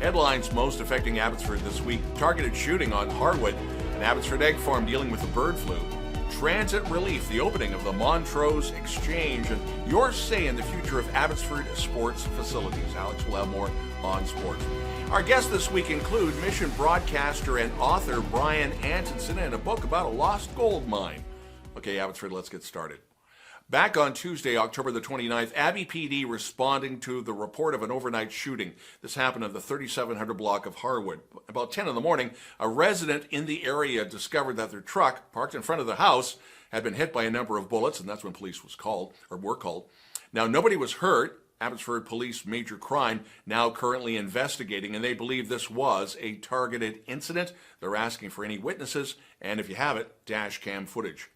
Headlines most affecting Abbotsford this week: targeted shooting on Harwood, an Abbotsford Egg farm dealing with the bird flu, transit relief, the opening of the Montrose Exchange, and your say in the future of Abbotsford sports facilities. Alex will have more on sports. Our guests this week include Mission broadcaster and author Brian Antonson and a book about a lost gold mine. Okay, Abbotsford, let's get started. Back on Tuesday, October the 29th, Abbey PD responding to the report of an overnight shooting. This happened on the 3700 block of Harwood. About 10 in the morning, a resident in the area discovered that their truck, parked in front of the house, had been hit by a number of bullets, and that's when police were called. Now, nobody was hurt. Abbotsford Police Major Crime now currently investigating, and they believe this was a targeted incident. They're asking for any witnesses, and if you have it, dash cam footage.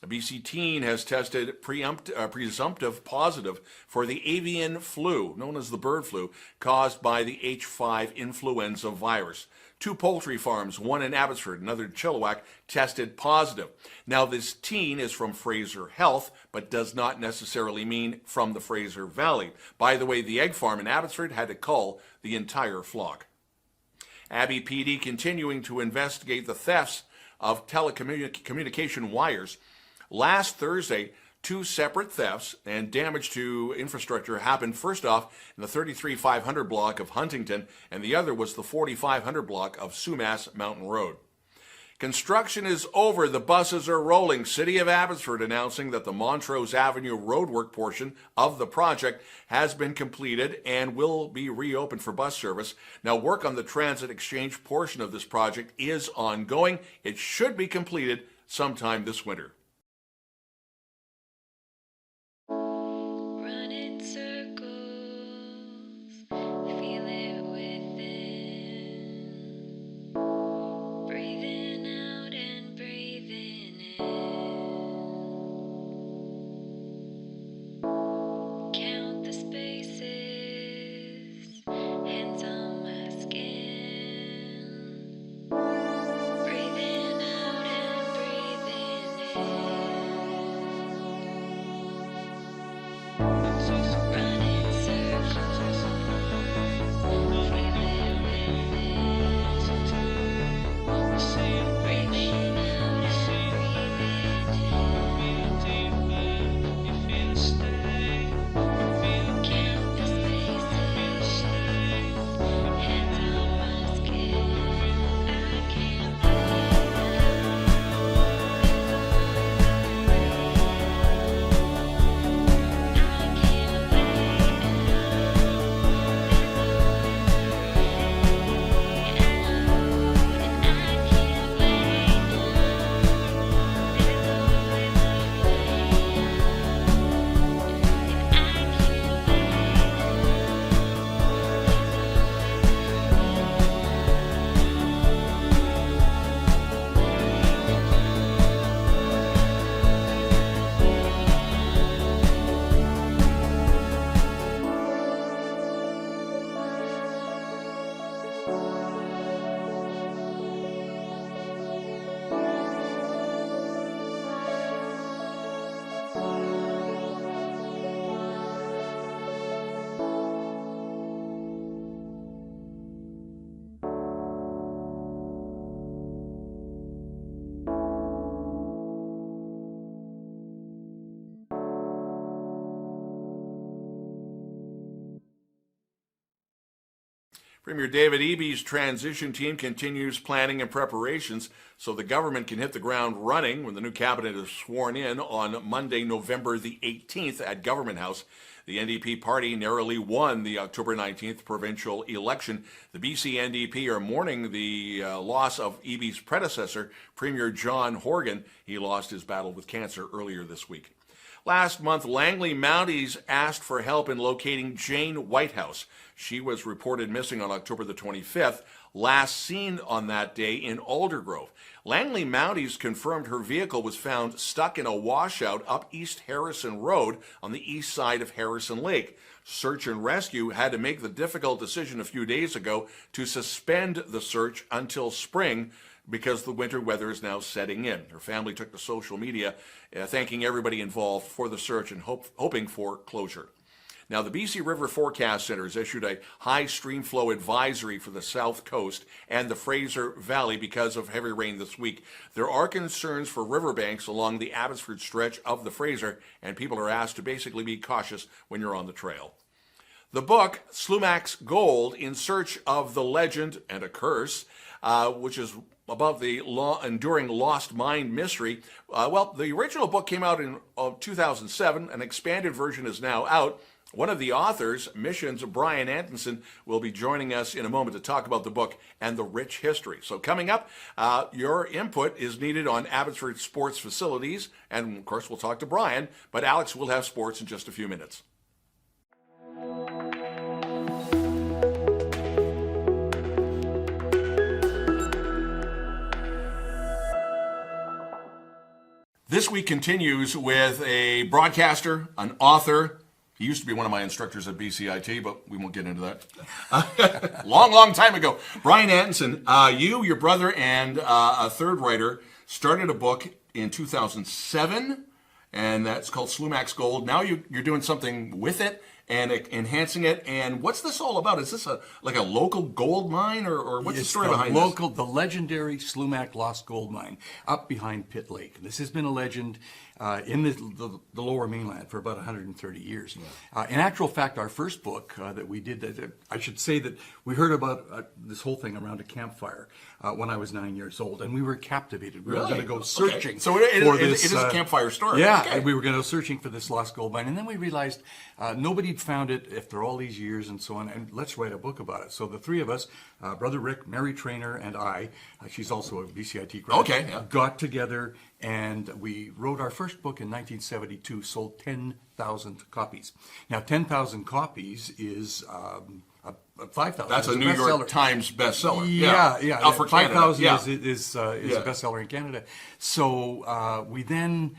A BC teen has tested presumptive positive for the avian flu, known as the bird flu, caused by the H5 influenza virus. 2 poultry farms, one in Abbotsford, another in Chilliwack, tested positive. Now, this teen is from Fraser Health, but does not necessarily mean from the Fraser Valley. By the way, the egg farm in Abbotsford had to cull the entire flock. Abbey PD continuing to investigate the thefts of telecommunication wires. Last Thursday, 2 separate thefts and damage to infrastructure happened. First off, in the 33500 block of Huntington, and the other was the 4500 block of Sumas Mountain Road. Construction is over. The buses are rolling. City of Abbotsford announcing that the Montrose Avenue roadwork portion of the project has been completed and will be reopened for bus service. Now, work on the transit exchange portion of this project is ongoing. It should be completed sometime this winter. Premier David Eby's transition team continues planning and preparations so the government can hit the ground running when the new cabinet is sworn in on Monday, November the 18th at Government House. The NDP party narrowly won the October 19th provincial election. The BC NDP are mourning the loss of Eby's predecessor, Premier John Horgan. He lost his battle with cancer earlier this week. Last month, Langley Mounties asked for help in locating Jane Whitehouse. She was reported missing on October the 25th, last seen on that day in Aldergrove. Langley Mounties confirmed her vehicle was found stuck in a washout up East Harrison Road on the east side of Harrison Lake. Search and Rescue had to make the difficult decision a few days ago to suspend the search until spring because the winter weather is now setting in. Her family took to social media thanking everybody involved for the search and hoping for closure. Now, the BC River Forecast Center has issued a high stream flow advisory for the south coast and the Fraser Valley because of heavy rain this week. There are concerns for riverbanks along the Abbotsford stretch of the Fraser, and people are asked to basically be cautious when you're on the trail. The book, Slumach's Gold, In Search of the Legend and a Curse, which is about the enduring lost mine mystery. The original book came out in 2007. An expanded version is now out. One of the authors, Mission's Brian Antonson, will be joining us in a moment to talk about the book and the rich history. So coming up, your input is needed on Abbotsford sports facilities, and of course we'll talk to Brian, but Alex will have sports in just a few minutes. This week continues with a broadcaster, an author. He used to be one of my instructors at BCIT, but we won't get into that. long time ago. Brian Antonson, you, your brother, and a third writer started a book in 2007, and that's called Slumach's Gold. Now you're doing something with it and enhancing it. And what's this all about? Is this like a local gold mine, or what's the story behind this? The legendary Slumach Lost Gold Mine up behind Pitt Lake. This has been a legend in the lower mainland for about 130 years. Yeah. In actual fact, our first book that we did, I should say that we heard about this whole thing around a campfire when I was 9 years old, and we were captivated. We were going to go searching for this. It is a campfire story. Yeah, and we were going to go searching for this lost gold mine, and then we realized nobody'd found it after all these years and so on, and let's write a book about it. So the three of us, Brother Rick, Mary Trainer, and I, she's also a BCIT graduate, got together and we wrote our first book in 1972, sold 10,000 copies. Now, 10,000 copies is 5,000. That's a New York Times bestseller. Yeah. For Canada. 5,000 is a bestseller in Canada. So we then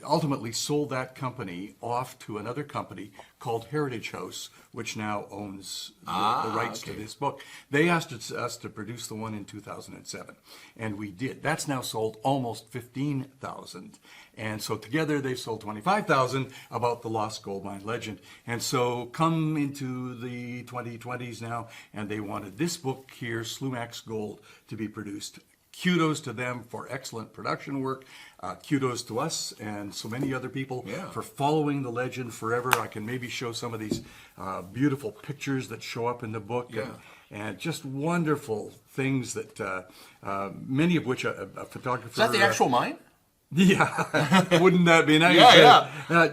ultimately sold that company off to another company called Heritage House, which now owns the rights to this book. They asked us to produce the one in 2007, and we did. That's now sold almost 15,000. And so together they've sold 25,000 about the lost gold mine legend. And so come into the 2020s now, and they wanted this book here, Slumach's Gold, to be produced. Kudos to them for excellent production work. Kudos to us and so many other people for following the legend forever. I can maybe show some of these beautiful pictures that show up in the book. And just wonderful things that many of which a photographer... Is that the actual mine? Yeah, wouldn't that be nice?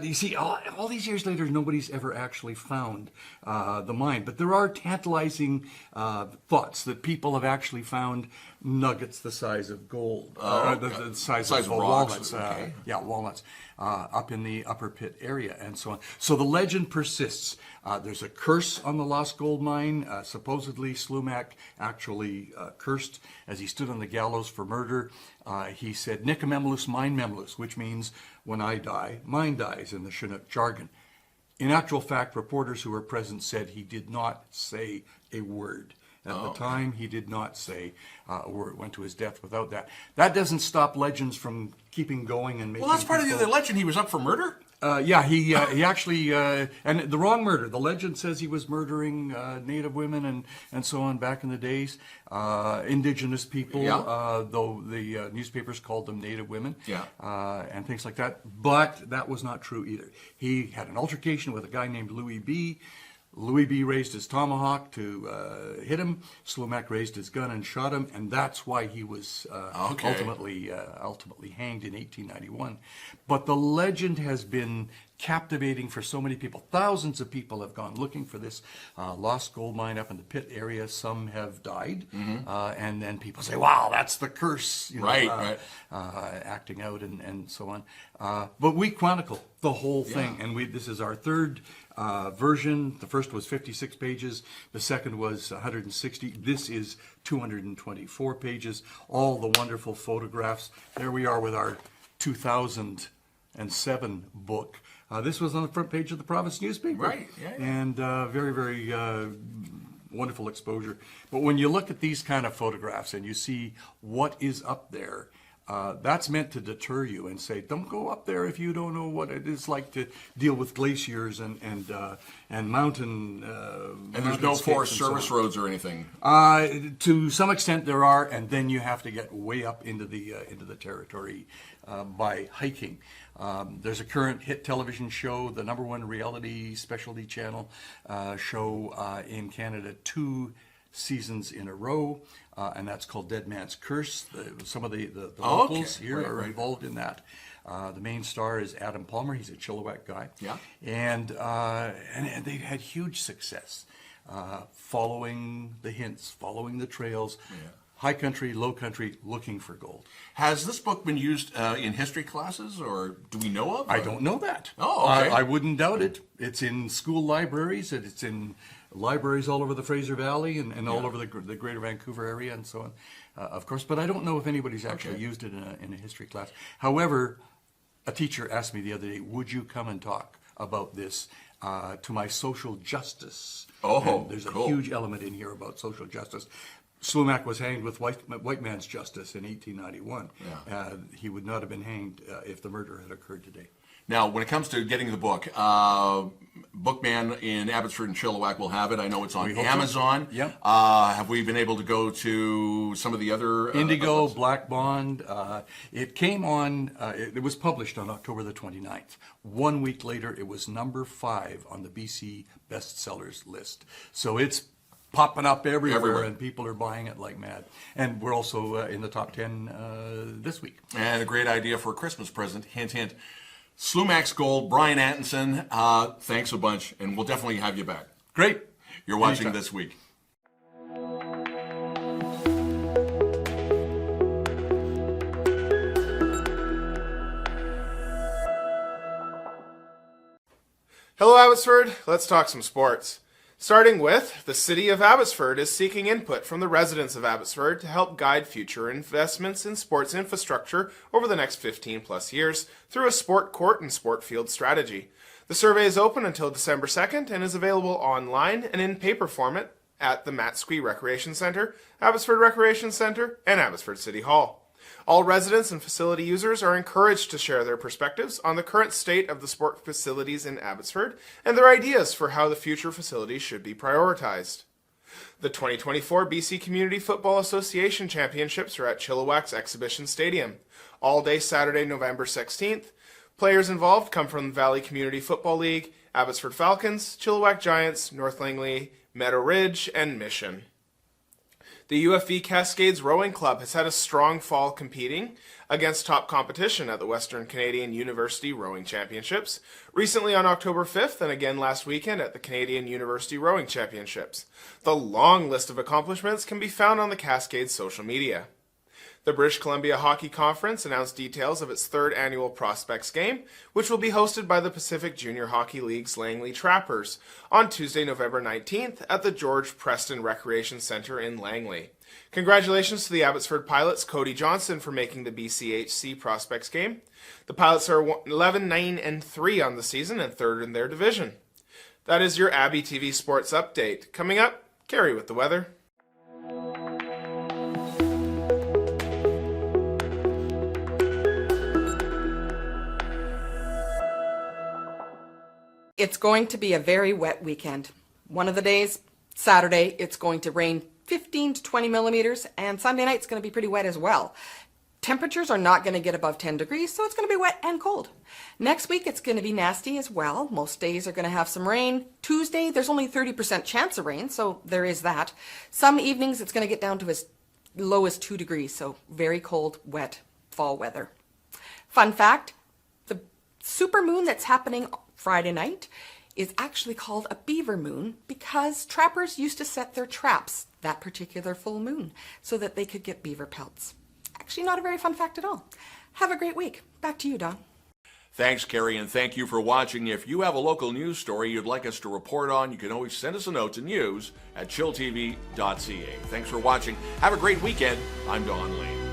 You see, all these years later, nobody's ever actually found the mine. But there are tantalizing thoughts that people have actually found nuggets the size of gold, the size of walnuts. Walnuts up in the upper pit area and so on. So the legend persists. There's a curse on the lost gold mine. Supposedly, Slumach actually cursed as he stood on the gallows for murder. He said, "Nick memlus, mine memlus," which means, when I die, mine dies in the Chinook jargon. In actual fact, reporters who were present said he did not say a word. At the time, he did not say a word. Went to his death without that. That doesn't stop legends from keeping going and making. Well, that's part of the legend. He was up for murder. He actually, and the wrong murder. The legend says he was murdering Native women and so on back in the days, indigenous people, though the newspapers called them Native women, and things like that. But that was not true either. He had an altercation with a guy named Louis B. Louis B. raised his tomahawk to hit him. Slumach raised his gun and shot him, and that's why he was ultimately hanged in 1891. But the legend has been captivating for so many people. Thousands of people have gone looking for this lost gold mine up in the pit area. Some have died, and then people say, "Wow, that's the curse," acting out and so on. But we chronicle the whole thing, and this is our third version. The first was 56 pages. The second was 160. This is 224 pages. All the wonderful photographs. There we are with our 2007 book. This was on the front page of the Province newspaper. And very, very wonderful exposure. But when you look at these kind of photographs and you see what is up there, that's meant to deter you and say, don't go up there if you don't know what it is like to deal with glaciers and mountain. And there's no forest service roads or anything. To some extent there are, and then you have to get way up into the territory by hiking. There's a current hit television show, the #1 reality specialty channel show in Canada, 2 seasons in a row, and that's called Dead Man's Curse. Some of the locals here are involved in that. The main star is Adam Palmer. He's a Chilliwack guy. Yeah. And they've had huge success following the hints, following the trails. Yeah. High country, low country, looking for gold. Has this book been used in history classes, or do we know of? I don't know that. Oh, okay. I wouldn't doubt it. It's in school libraries, and it's in libraries all over the Fraser Valley and all over the greater Vancouver area and so on, of course. But I don't know if anybody's actually used it in a history class. However, a teacher asked me the other day, would you come and talk about this to my social justice? Oh, and there's cool. a huge element in here about social justice. Slumach was hanged with white man's justice in 1891. Yeah. He would not have been hanged if the murder had occurred today. Now, when it comes to getting the book, Bookman in Abbotsford and Chilliwack will have it. I know it's on Amazon. So. Yep. Have we been able to go to some of the other... Indigo, Black Bond. It came on, it was published on October the 29th. 1 week later, it was #5 on the BC bestsellers list. So it's popping up everywhere, and people are buying it like mad. And we're also in the top 10 this week. And a great idea for a Christmas present. Hint, hint. Slumach's Gold, Brian Antonson, thanks a bunch, and we'll definitely have you back. Great. You're watching This Week. Hello Abbotsford, let's talk some sports. Starting with, the City of Abbotsford is seeking input from the residents of Abbotsford to help guide future investments in sports infrastructure over the next 15 plus years through a sport court and sport field strategy. The survey is open until December 2nd and is available online and in paper format at the Matsqui Recreation Centre, Abbotsford Recreation Centre, and Abbotsford City Hall. All residents and facility users are encouraged to share their perspectives on the current state of the sport facilities in Abbotsford and their ideas for how the future facilities should be prioritized. The 2024 BC Community Football Association Championships are at Chilliwack's Exhibition Stadium. All day Saturday, November 16th. Players involved come from Valley Community Football League, Abbotsford Falcons, Chilliwack Giants, North Langley, Meadow Ridge, and Mission. The UFV Cascades Rowing Club has had a strong fall competing against top competition at the Western Canadian University Rowing Championships, recently on October 5th and again last weekend at the Canadian University Rowing Championships. The long list of accomplishments can be found on the Cascades social media. The British Columbia Hockey Conference announced details of its 3rd annual Prospects Game, which will be hosted by the Pacific Junior Hockey League's Langley Trappers on Tuesday, November 19th at the George Preston Recreation Centre in Langley. Congratulations to the Abbotsford Pilots' Cody Johnson for making the BCHC Prospects Game. The Pilots are 11-9-3 on the season and 3rd in their division. That is your abbyTV Sports Update. Coming up, Cari with the weather. It's going to be a very wet weekend. One of the days, Saturday, it's going to rain 15 to 20 millimeters, and Sunday night's going to be pretty wet as well. Temperatures are not going to get above 10 degrees, so it's going to be wet and cold. Next week, it's going to be nasty as well. Most days are going to have some rain. Tuesday, there's only 30% chance of rain, so there is that. Some evenings, it's going to get down to as low as 2 degrees, so very cold, wet fall weather. Fun fact, the supermoon that's happening Friday night is actually called a beaver moon because trappers used to set their traps that particular full moon so that they could get beaver pelts. Actually, not a very fun fact at all. Have a great week. Back to you, Don. Thanks, Cari, and thank you for watching. If you have a local news story you'd like us to report on, you can always send us a note to news@chilltv.ca. Thanks for watching. Have a great weekend. I'm Don Lehn.